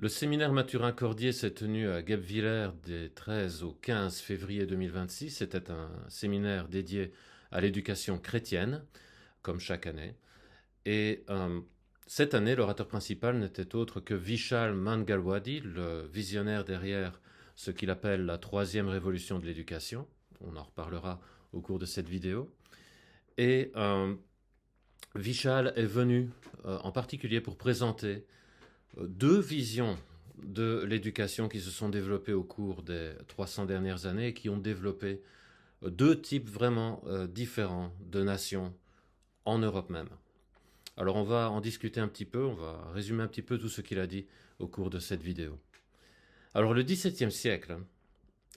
Le séminaire Mathurin-Cordier s'est tenu à Guebwiller des 13 au 15 février 2026. C'était un séminaire dédié à l'éducation chrétienne, comme chaque année. Et cette année, l'orateur principal n'était autre que Vishal Mangalwadi, le visionnaire derrière ce qu'il appelle la troisième révolution de l'éducation. On en reparlera au cours de cette vidéo. Et Vishal est venu en particulier pour présenter deux visions de l'éducation qui se sont développées au cours des 300 dernières années et qui ont développé deux types vraiment différents de nations en Europe même. Alors on va en discuter un petit peu, on va résumer un petit peu tout ce qu'il a dit au cours de cette vidéo. Alors le XVIIe siècle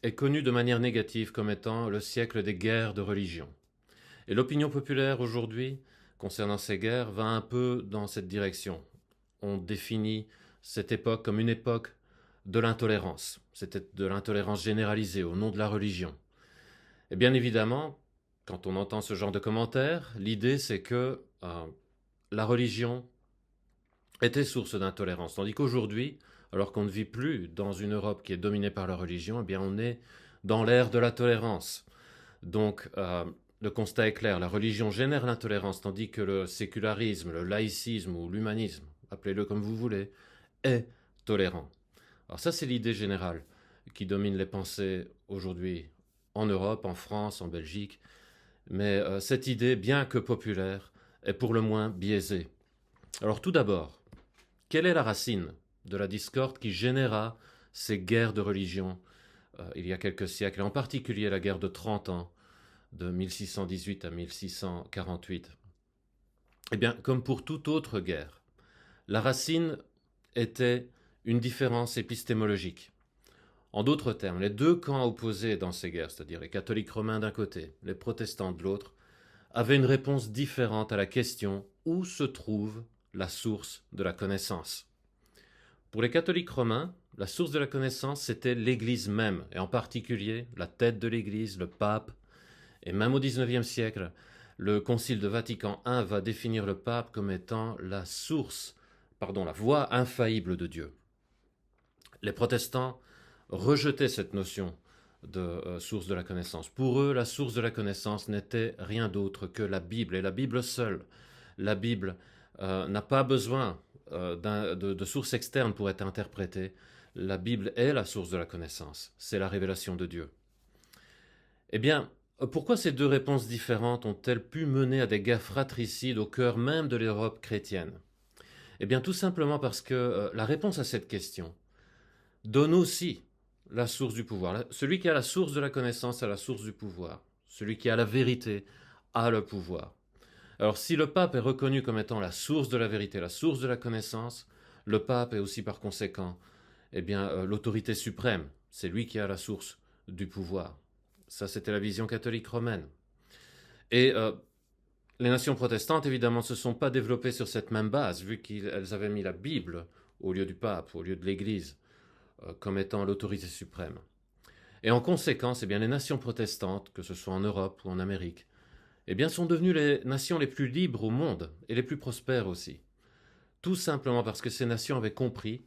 est connu de manière négative comme étant le siècle des guerres de religion. Et l'opinion populaire aujourd'hui, concernant ces guerres, va un peu dans cette direction. On définit cette époque comme une époque de l'intolérance. C'était de l'intolérance généralisée au nom de la religion. Et bien évidemment, quand on entend ce genre de commentaires, l'idée c'est que la religion était source d'intolérance. Tandis qu'aujourd'hui, alors qu'on ne vit plus dans une Europe qui est dominée par la religion, eh bien on est dans l'ère de la tolérance. Donc le constat est clair, la religion génère l'intolérance, tandis que le sécularisme, le laïcisme ou l'humanisme, appelez-le comme vous voulez, est tolérant. Alors ça, c'est l'idée générale qui domine les pensées aujourd'hui en Europe, en France, en Belgique. Mais cette idée, bien que populaire, est pour le moins biaisée. Alors tout d'abord, quelle est la racine de la discorde qui généra ces guerres de religion il y a quelques siècles, et en particulier la guerre de 30 ans, de 1618 à 1648 ? Eh bien, comme pour toute autre guerre, la racine était une différence épistémologique. En d'autres termes, les deux camps opposés dans ces guerres, c'est-à-dire les catholiques romains d'un côté, les protestants de l'autre, avaient une réponse différente à la question où se trouve la source de la connaissance. Pour les catholiques romains, la source de la connaissance, c'était l'Église même, et en particulier la tête de l'Église, le pape. Et même au XIXe siècle, le Concile de Vatican I va définir le pape comme étant la voie infaillible de Dieu. Les protestants rejetaient cette notion de source de la connaissance. Pour eux, la source de la connaissance n'était rien d'autre que la Bible, et la Bible seule. La Bible n'a pas besoin de sources externes pour être interprétée. La Bible est la source de la connaissance. C'est la révélation de Dieu. Eh bien, pourquoi ces deux réponses différentes ont-elles pu mener à des guerres fratricides au cœur même de l'Europe chrétienne ? Eh bien, tout simplement parce que la réponse à cette question donne aussi la source du pouvoir. Celui qui a la source de la connaissance a la source du pouvoir. Celui qui a la vérité a le pouvoir. Alors si le pape est reconnu comme étant la source de la vérité, la source de la connaissance, le pape est aussi par conséquent l'autorité suprême. C'est lui qui a la source du pouvoir. Ça, c'était la vision catholique romaine. Et les nations protestantes, évidemment, ne se sont pas développées sur cette même base, vu qu'elles avaient mis la Bible au lieu du pape, au lieu de l'Église, comme étant l'autorité suprême. Et en conséquence, les nations protestantes, que ce soit en Europe ou en Amérique, sont devenues les nations les plus libres au monde et les plus prospères aussi. Tout simplement parce que ces nations avaient compris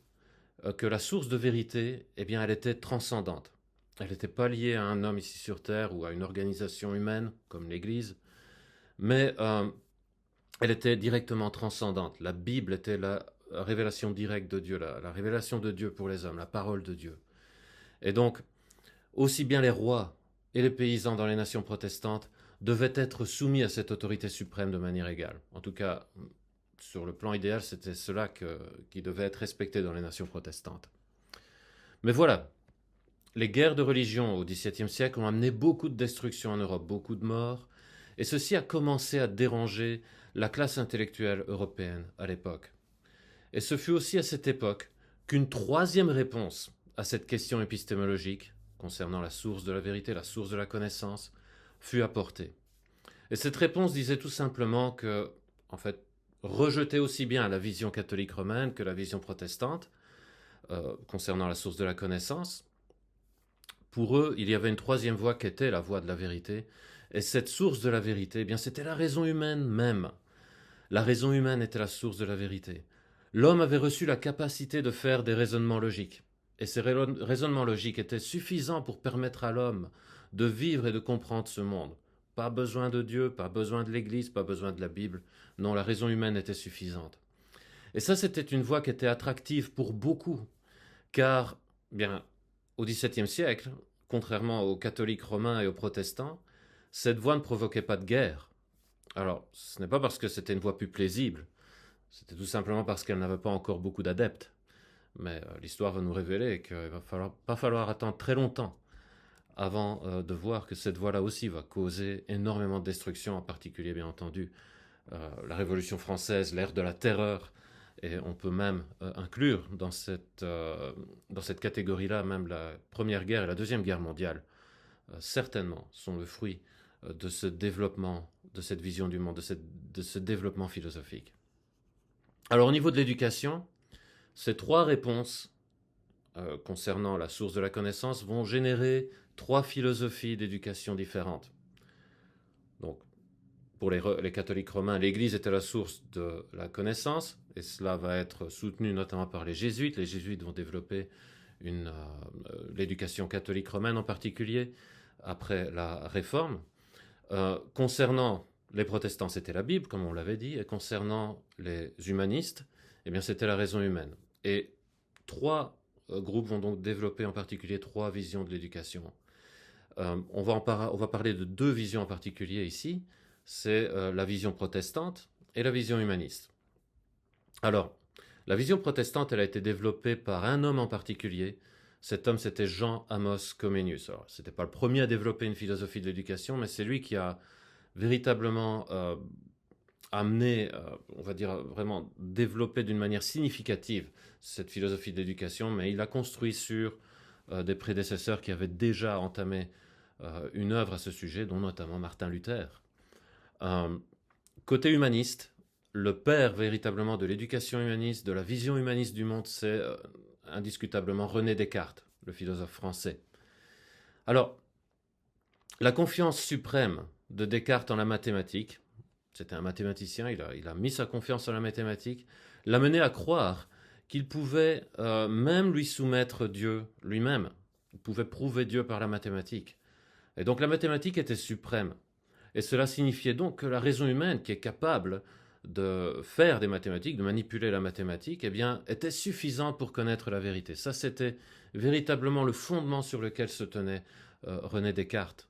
que la source de vérité, elle était transcendante. Elle n'était pas liée à un homme ici sur Terre ou à une organisation humaine comme l'Église, mais elle était directement transcendante. La Bible était la révélation directe de Dieu, la révélation de Dieu pour les hommes, la parole de Dieu. Et donc, aussi bien les rois et les paysans dans les nations protestantes devaient être soumis à cette autorité suprême de manière égale. En tout cas, sur le plan idéal, c'était cela qui devait être respecté dans les nations protestantes. Mais voilà, les guerres de religion au XVIIe siècle ont amené beaucoup de destruction en Europe, beaucoup de morts, et ceci a commencé à déranger la classe intellectuelle européenne à l'époque. Et ce fut aussi à cette époque qu'une troisième réponse à cette question épistémologique, concernant la source de la vérité, la source de la connaissance, fut apportée. Et cette réponse disait tout simplement que, en fait, rejeter aussi bien la vision catholique romaine que la vision protestante, concernant la source de la connaissance, pour eux, il y avait une troisième voie qui était la voie de la vérité, et cette source de la vérité, c'était la raison humaine même. La raison humaine était la source de la vérité. l'homme avait reçu la capacité de faire des raisonnements logiques. Et ces raisonnements logiques étaient suffisants pour permettre à l'homme de vivre et de comprendre ce monde. Pas besoin de Dieu, pas besoin de l'Église, pas besoin de la Bible. Non, la raison humaine était suffisante. Et ça, c'était une voie qui était attractive pour beaucoup, car, bien, au XVIIe siècle, contrairement aux catholiques romains et aux protestants, cette voie ne provoquait pas de guerre. Alors, ce n'est pas parce que c'était une voie plus paisible, c'était tout simplement parce qu'elle n'avait pas encore beaucoup d'adeptes. Mais l'histoire va nous révéler qu'il ne va pas falloir attendre très longtemps avant de voir que cette voie-là aussi va causer énormément de destruction, en particulier, bien entendu, la Révolution française, l'ère de la terreur, et on peut même inclure dans cette catégorie-là même la Première Guerre et la Deuxième Guerre mondiale, certainement sont le fruit de ce développement, de cette vision du monde, de ce développement philosophique. Alors au niveau de l'éducation, ces trois réponses concernant la source de la connaissance vont générer trois philosophies d'éducation différentes. Donc, pour les catholiques romains, l'Église était la source de la connaissance, et cela va être soutenu notamment par les jésuites. Les jésuites vont développer l'éducation catholique romaine en particulier, après la Réforme. Concernant les protestants, c'était la Bible, comme on l'avait dit, et concernant les humanistes, eh bien, c'était la raison humaine. Et trois groupes vont donc développer en particulier trois visions de l'éducation. On va parler de deux visions en particulier ici. C'est la vision protestante et la vision humaniste. Alors, la vision protestante, elle a été développée par un homme en particulier. Cet homme, c'était Jean Amos Comenius. Alors, ce n'était pas le premier à développer une philosophie de l'éducation, mais c'est lui qui a véritablement amené, on va dire vraiment développé d'une manière significative cette philosophie de l'éducation, mais il l'a construit sur des prédécesseurs qui avaient déjà entamé une œuvre à ce sujet, dont notamment Martin Luther. Côté humaniste, le père véritablement de l'éducation humaniste, de la vision humaniste du monde, c'est indiscutablement René Descartes, le philosophe français. Alors, la confiance suprême de Descartes en la mathématique, c'était un mathématicien, il a mis sa confiance en la mathématique, l'a mené à croire qu'il pouvait même lui soumettre Dieu lui-même. Il pouvait prouver Dieu par la mathématique. Et donc la mathématique était suprême. Et cela signifiait donc que la raison humaine, qui est capable de faire des mathématiques, de manipuler la mathématique, eh bien, était suffisante pour connaître la vérité. Ça, c'était véritablement le fondement sur lequel se tenait René Descartes.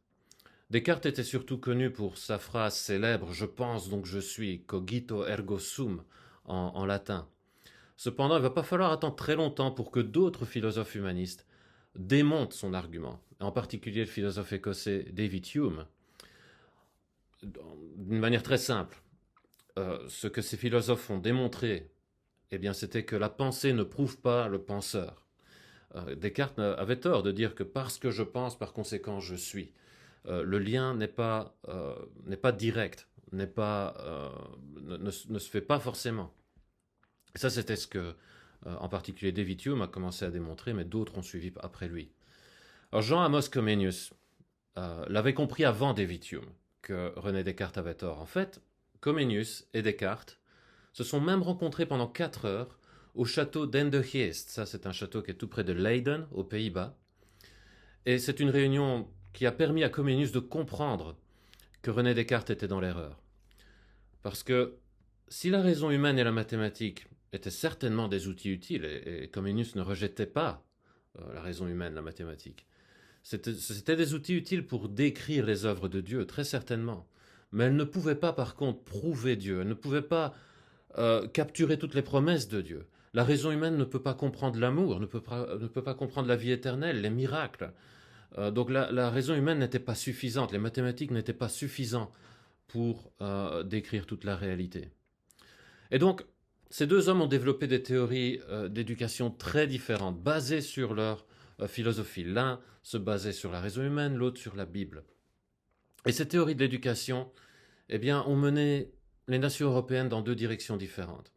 Descartes était surtout connu pour sa phrase célèbre « Je pense donc je suis, cogito ergo sum » en latin. Cependant, il ne va pas falloir attendre très longtemps pour que d'autres philosophes humanistes démontent son argument, en particulier le philosophe écossais David Hume, d'une manière très simple. Ce que ces philosophes ont démontré, eh bien, c'était que la pensée ne prouve pas le penseur. Descartes avait tort de dire que parce que je pense, par conséquent, je suis. Le lien n'est pas direct, ne se fait pas forcément. Et ça, c'était ce que, en particulier, David Hume a commencé à démontrer, mais d'autres ont suivi après lui. Alors, Jean Amos Comenius l'avait compris avant David Hume, que René Descartes avait tort. En fait, Comenius et Descartes se sont même rencontrés pendant 4 heures au château d'Endegeest. Ça, c'est un château qui est tout près de Leiden, aux Pays-Bas. Et c'est une réunion qui a permis à Comenius de comprendre que René Descartes était dans l'erreur. Parce que si la raison humaine et la mathématique étaient certainement des outils utiles, et Comenius ne rejetait pas la raison humaine, la mathématique, c'était des outils utiles pour décrire les œuvres de Dieu, très certainement. Mais elles ne pouvaient pas, par contre, prouver Dieu. Elles ne pouvaient pas capturer toutes les promesses de Dieu. La raison humaine ne peut pas comprendre l'amour, ne peut pas comprendre la vie éternelle, les miracles. Donc la raison humaine n'était pas suffisante, les mathématiques n'étaient pas suffisantes pour décrire toute la réalité. Et donc, ces deux hommes ont développé des théories d'éducation très différentes, basées sur leur philosophie. L'un se basait sur la raison humaine, l'autre sur la Bible. Et ces théories de l'éducation, eh bien, ont mené les nations européennes dans deux directions différentes.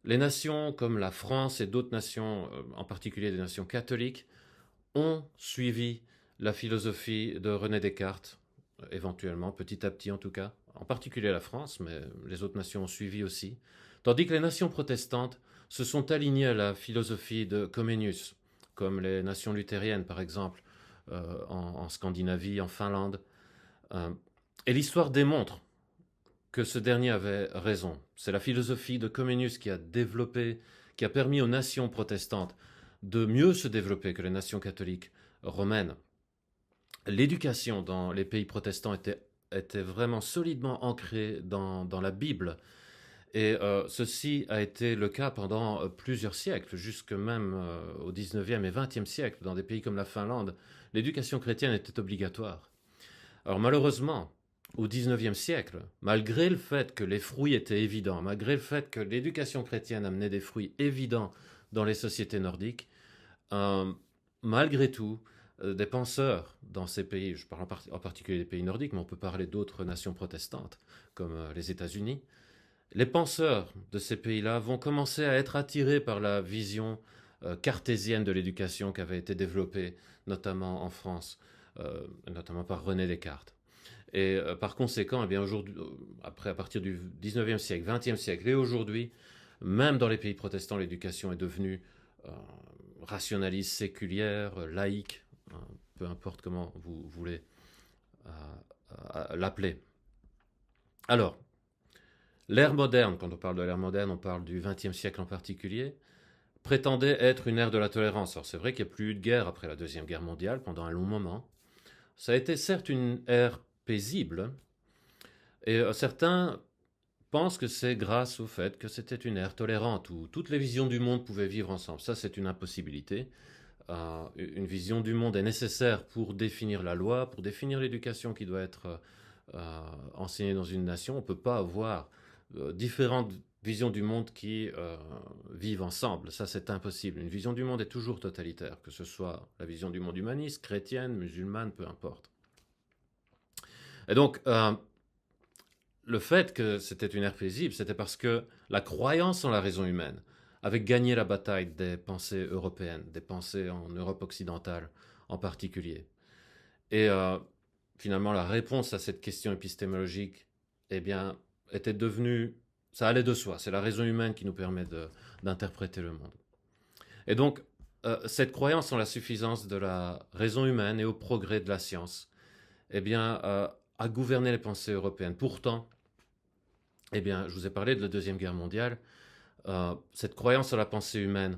Les nations comme la France et d'autres nations, en particulier des nations catholiques, ont suivi la philosophie de René Descartes, éventuellement, petit à petit en tout cas, en particulier la France, mais les autres nations ont suivi aussi, Tandis que les nations protestantes se sont alignées à la philosophie de Comenius, comme les nations luthériennes par exemple, en Scandinavie, en Finlande. Et l'histoire démontre que ce dernier avait raison. C'est la philosophie de Comenius qui a développé, qui a permis aux nations protestantes de mieux se développer que les nations catholiques romaines. L'éducation dans les pays protestants était vraiment solidement ancrée dans la Bible. Et ceci a été le cas pendant plusieurs siècles, jusque même au 19e et 20e siècle. Dans des pays comme la Finlande, l'éducation chrétienne était obligatoire. Alors malheureusement, au 19e siècle, malgré le fait que les fruits étaient évidents, malgré le fait que l'éducation chrétienne amenait des fruits évidents dans les sociétés nordiques, malgré tout, des penseurs dans ces pays, je parle en particulier des pays nordiques, mais on peut parler d'autres nations protestantes, comme les États-Unis, les penseurs de ces pays-là vont commencer à être attirés par la vision cartésienne de l'éducation qui avait été développée notamment en France, notamment par René Descartes. Et par conséquent, eh bien, aujourd'hui, après, à partir du 19e siècle, 20e siècle et aujourd'hui, même dans les pays protestants, l'éducation est devenue rationaliste, séculière, laïque, peu importe comment vous voulez l'appeler. Alors, l'ère moderne, quand on parle de l'ère moderne, on parle du XXe siècle en particulier, prétendait être une ère de la tolérance. Alors c'est vrai qu'il n'y a plus eu de guerre après la Deuxième Guerre mondiale pendant un long moment. Ça a été certes une ère paisible, et certains pensent que c'est grâce au fait que c'était une ère tolérante, où toutes les visions du monde pouvaient vivre ensemble. Ça, c'est une impossibilité. Une vision du monde est nécessaire pour définir la loi, pour définir l'éducation qui doit être enseignée dans une nation. On ne peut pas avoir différentes visions du monde qui vivent ensemble. Ça, c'est impossible. Une vision du monde est toujours totalitaire, que ce soit la vision du monde humaniste, chrétienne, musulmane, peu importe. Et donc, le fait que c'était une ère paisible, c'était parce que la croyance en la raison humaine avait gagné la bataille des pensées européennes, des pensées en Europe occidentale en particulier. Et finalement, la réponse à cette question épistémologique, eh bien, était devenue, ça allait de soi. C'est la raison humaine qui nous permet d'interpréter le monde. Et donc, cette croyance en la suffisance de la raison humaine et au progrès de la science, eh bien, a gouverné les pensées européennes. Pourtant, eh bien, je vous ai parlé de la Deuxième Guerre mondiale. Cette croyance en la pensée humaine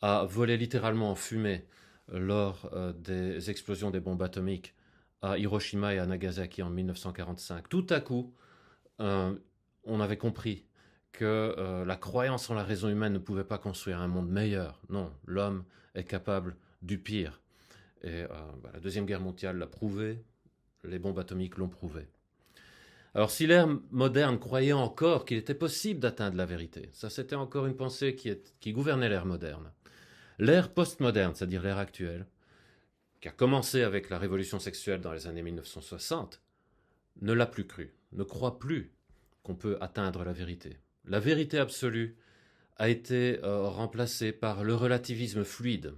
a volé littéralement en fumée lors des explosions des bombes atomiques à Hiroshima et à Nagasaki en 1945. Tout à coup, on avait compris que la croyance en la raison humaine ne pouvait pas construire un monde meilleur. Non, l'homme est capable du pire. Et la Deuxième Guerre mondiale l'a prouvé, les bombes atomiques l'ont prouvé. Alors si l'ère moderne croyait encore qu'il était possible d'atteindre la vérité, ça c'était encore une pensée qui gouvernait l'ère moderne. L'ère postmoderne, c'est-à-dire l'ère actuelle, qui a commencé avec la révolution sexuelle dans les années 1960, ne l'a plus cru, ne croit plus qu'on peut atteindre la vérité. La vérité absolue a été remplacée par le relativisme fluide.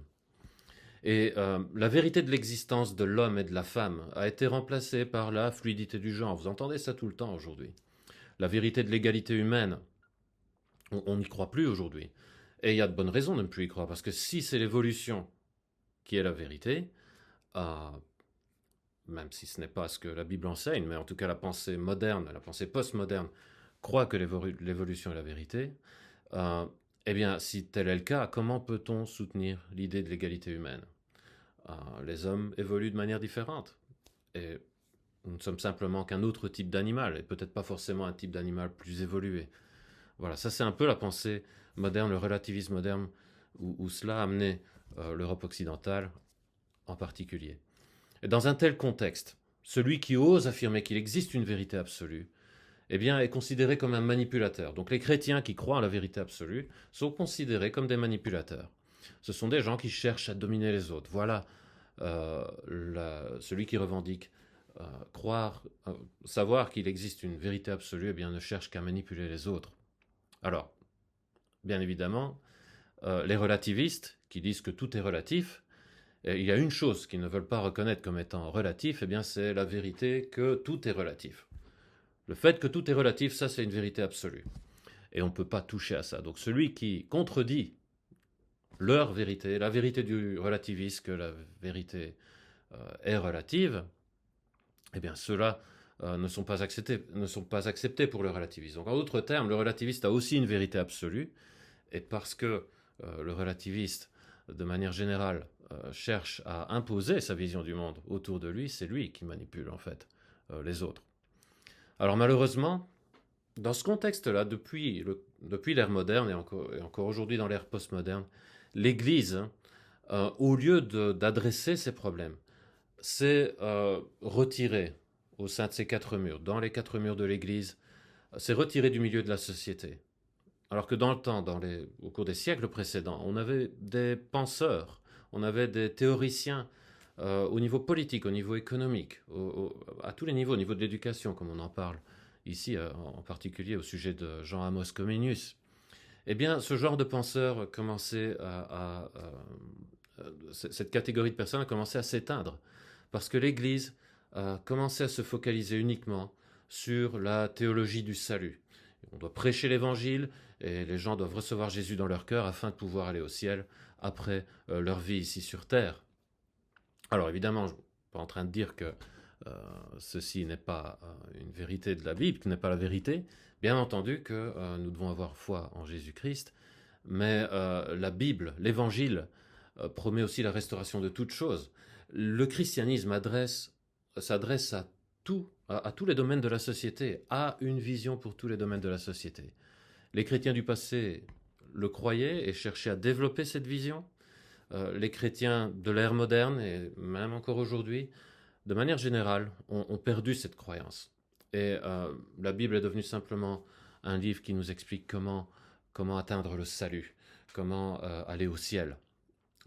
Et la vérité de l'existence de l'homme et de la femme a été remplacée par la fluidité du genre. Vous entendez ça tout le temps aujourd'hui. La vérité de l'égalité humaine, on n'y croit plus aujourd'hui. Et il y a de bonnes raisons de ne plus y croire, parce que si c'est l'évolution qui est la vérité, même si ce n'est pas ce que la Bible enseigne, mais en tout cas la pensée moderne, la pensée postmoderne croit que l'évolution est la vérité, eh bien, si tel est le cas, comment peut-on soutenir l'idée de l'égalité humaine ? Les hommes évoluent de manière différente. Et nous ne sommes simplement qu'un autre type d'animal, et peut-être pas forcément un type d'animal plus évolué. Voilà, ça c'est un peu la pensée moderne, le relativisme moderne, où cela a amené l'Europe occidentale en particulier. Et dans un tel contexte, celui qui ose affirmer qu'il existe une vérité absolue, eh bien, est considéré comme un manipulateur. Donc les chrétiens qui croient à la vérité absolue sont considérés comme des manipulateurs. Ce sont des gens qui cherchent à dominer les autres. Voilà celui qui revendique savoir qu'il existe une vérité absolue, eh bien, ne cherche qu'à manipuler les autres. Alors, bien évidemment, les relativistes qui disent que tout est relatif, il y a une chose qu'ils ne veulent pas reconnaître comme étant relatif, eh bien, c'est la vérité que tout est relatif. Le fait que tout est relatif, ça c'est une vérité absolue. et on ne peut pas toucher à ça. Donc celui qui contredit leur vérité, la vérité du relativisme, que la vérité est relative, eh bien ceux-là ne sont pas acceptés pour le relativisme. Donc en d'autres termes, le relativiste a aussi une vérité absolue, et parce que le relativiste, de manière générale, cherche à imposer sa vision du monde autour de lui, c'est lui qui manipule en fait les autres. Alors malheureusement, dans ce contexte-là, depuis l'ère moderne et encore aujourd'hui dans l'ère postmoderne, l'Église, au lieu d'adresser ces problèmes, s'est retirée au sein de ces quatre murs, dans les quatre murs de l'Église, s'est retirée du milieu de la société. Alors que dans le temps, au cours des siècles précédents, on avait des penseurs, on avait des théoriciens au niveau politique, au niveau économique, à tous les niveaux, au niveau de l'éducation, comme on en parle ici, en particulier au sujet de Jean Amos Comenius. Eh bien, ce genre de penseurs commençait cette catégorie de personnes a commencé à s'éteindre, parce que l'Église a commencé à se focaliser uniquement sur la théologie du salut. On doit prêcher l'Évangile, et les gens doivent recevoir Jésus dans leur cœur afin de pouvoir aller au ciel après leur vie ici sur terre. Alors évidemment, je ne suis pas en train de dire que ceci n'est pas une vérité de la Bible, que n'est pas la vérité. Bien entendu que nous devons avoir foi en Jésus-Christ, mais la Bible, l'Évangile, promet aussi la restauration de toutes choses. Le christianisme s'adresse à tous les domaines de la société, a une vision pour tous les domaines de la société. Les chrétiens du passé le croyaient et cherchaient à développer cette vision. Les chrétiens de l'ère moderne, et même encore aujourd'hui, de manière générale, ont perdu cette croyance. Et la Bible est devenue simplement un livre qui nous explique comment atteindre le salut, comment aller au ciel.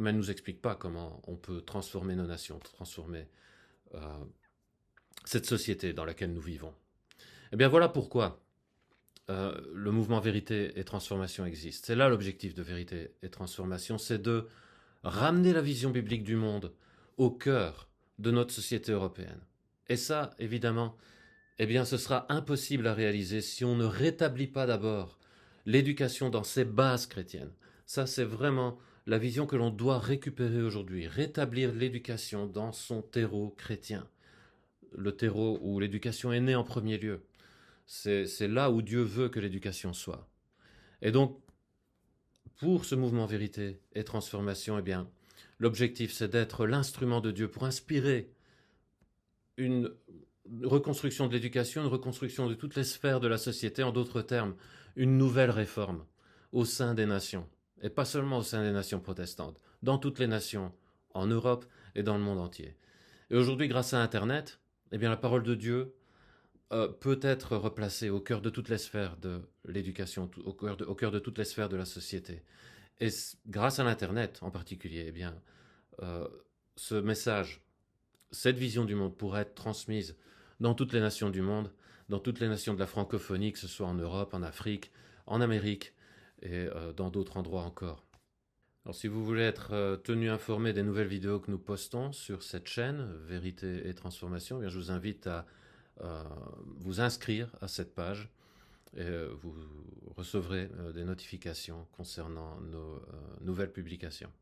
Mais elle ne nous explique pas comment on peut transformer nos nations, transformer cette société dans laquelle nous vivons. Eh bien voilà pourquoi le mouvement Vérité et Transformation existe. C'est là l'objectif de Vérité et Transformation, c'est de ramener la vision biblique du monde au cœur de notre société européenne. Et ça, évidemment, eh bien, ce sera impossible à réaliser si on ne rétablit pas d'abord l'éducation dans ses bases chrétiennes. Ça, c'est vraiment la vision que l'on doit récupérer aujourd'hui, rétablir l'éducation dans son terreau chrétien, le terreau où l'éducation est née en premier lieu. C'est là où Dieu veut que l'éducation soit. Et donc, pour ce mouvement Vérité et Transformation, eh bien, l'objectif, c'est d'être l'instrument de Dieu pour inspirer une reconstruction de l'éducation, une reconstruction de toutes les sphères de la société, en d'autres termes, une nouvelle réforme au sein des nations, et pas seulement au sein des nations protestantes, dans toutes les nations, en Europe et dans le monde entier. Et aujourd'hui, grâce à Internet, eh bien, la parole de Dieu peut être replacée au cœur de toutes les sphères de l'éducation, au cœur de toutes les sphères de la société. Et grâce à l'Internet en particulier, eh bien, ce message, cette vision du monde pourrait être transmise dans toutes les nations du monde, dans toutes les nations de la francophonie, que ce soit en Europe, en Afrique, en Amérique et dans d'autres endroits encore. Alors si vous voulez être tenu informé des nouvelles vidéos que nous postons sur cette chaîne, Vérité et Transformation, eh bien, je vous invite à vous inscrire à cette page et vous recevrez des notifications concernant nos nouvelles publications.